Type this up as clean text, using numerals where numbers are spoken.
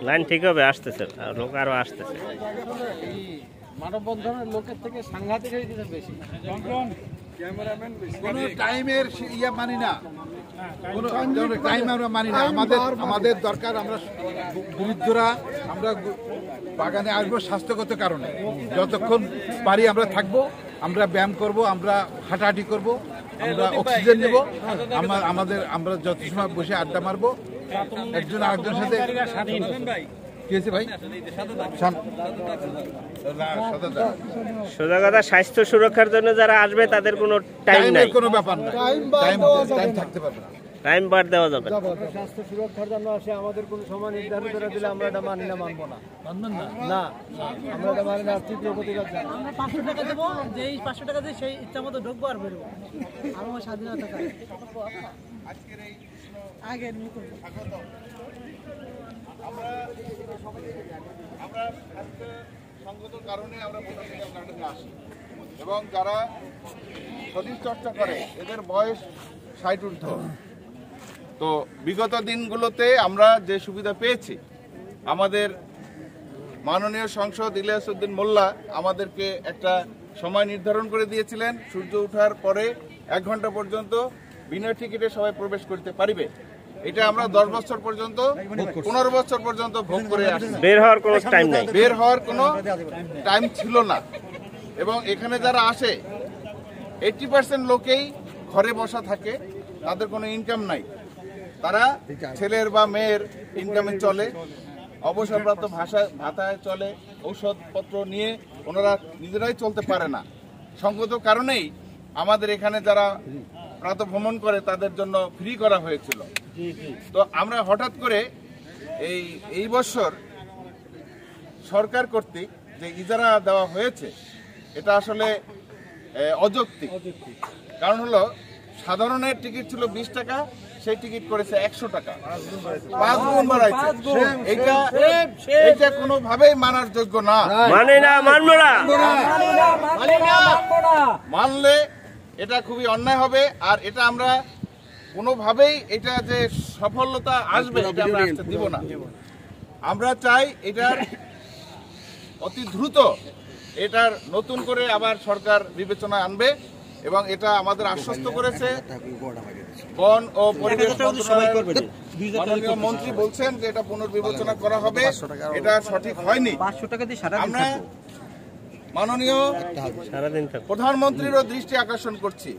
Line ঠিক হবে, আসতেছে লোক আরো আসতেছে। মানববন্ধনের লোকের থেকে সাংঘাতিক হয়ে গেছে বেশি। কোনো টাইমের ইয়ে মানি না, কোনো টাইম আমরা মানি না। আমাদের দরকার, আমরা বৃদ্ধরা আমরা বাগানে আসবো স্বাস্থ্যগত কারণে। যতক্ষণ পারি আমরা থাকবো, আমরা ব্যায়াম করব, আমরা হাঁটাহাঁটি করব, আমরা অক্সিজেন নেব, আমরা যত সময় বসে আড্ডা মারবো একজন আরেকজনের সাথে। কি হয়েছে ভাই? সোজা কথা, স্বাস্থ্য সুরক্ষার জন্য যারা আসবে তাদের কোনো টাইম নাই, কোনো ব্যাপার না, টাইম থাকতে পারবে না, টাইম বার দেওয়া যাবে না। স্বাস্থ্য সুরক্ষার জন্য আসে, আমাদের কোনো সময় নির্ধারণ করে দিলে আমরা এটা মানি না, মানবো না। না, আমরা এটা মানি না। তীব্র প্রতিবাদ জানাই। আমরা 500 টাকা দেবো, যেই 500 টাকা দিয়ে সেই ইচ্ছা মতো ঢুকবো আর বেরোবো। আমার স্বাধীনতা কাজ আগে নিয়ে করবো। আমরা সঙ্গত কারণে আমরা আসি, এবং যারা শরীর চর্চা করে এদের বয়স 60 ঊর্ধ্ব। তো বিগত দিনগুলোতে আমরা যে সুবিধা পেয়েছি, আমাদের মাননীয় সাংসদ ইলিয়াস উদ্দিন মোল্লা আমাদেরকে একটা সময় নির্ধারণ করে দিয়েছিলেন, সূর্য ওঠার পরে 1 ঘন্টা পর্যন্ত বিনা টিকিটে সবাই প্রবেশ করতে পারিবে। এটা আমরা 10 বছর পর্যন্ত, 15 বছর পর্যন্ত ভোগ করে আসছি। বের হওয়ার কোনো টাইম নাই, বের হওয়ার কোনো টাইম ছিল না। এবং এখানে যারা আসে 80% লোকেই ঘরে বসা থাকে, তাদের কোনো ইনকাম নাই। তারা ছেলের বা মেয়ের ইনকামে চলে, অবসরপ্রাপ্ত ভাতায় চলে, ঔষধপত্র নিয়ে ওনারা নিজেরাই চলতে পারে না। সঙ্গত কারণেই আমাদের এখানে যারা প্রাতঃ ভ্রমণ করে তাদের জন্য ফ্রি করা হয়েছিল। তো আমরা হঠাৎ করে এই বছর সরকার কর্তৃক যে ইজারা দেওয়া হয়েছে, এটা আসলে অযৌক্তিক। কারণ হলো, সাধারণের টিকিট ছিল 20 টাকা, সেই টিকিট করেছে 100 টাকা, 5 গুণ বাড়াইছে। এটা কোনোভাবেই মানার যোগ্য না, মানলে এটা খুবই অন্যায় হবে। আর এটা আমরা কোনোভাবেই এটা যে সফলতা আসবে এটা আমরা আসতে দিব না। আমরা চাই এটার অতি দ্রুত এটার নতুন করে আবার সরকার বিবেচনায় আনবে, এবং এটা আমাদের আশ্বস্ত করেছে বন ও পরিবেশ মন্ত্রণালয়ের মাননীয় মন্ত্রী বলছেন যে এটা পুনর্বিবেচনা করা হবে। এটা সঠিক হয়নি। আমরা মাননীয় প্রধানমন্ত্রীরও দৃষ্টি আকর্ষণ করছি।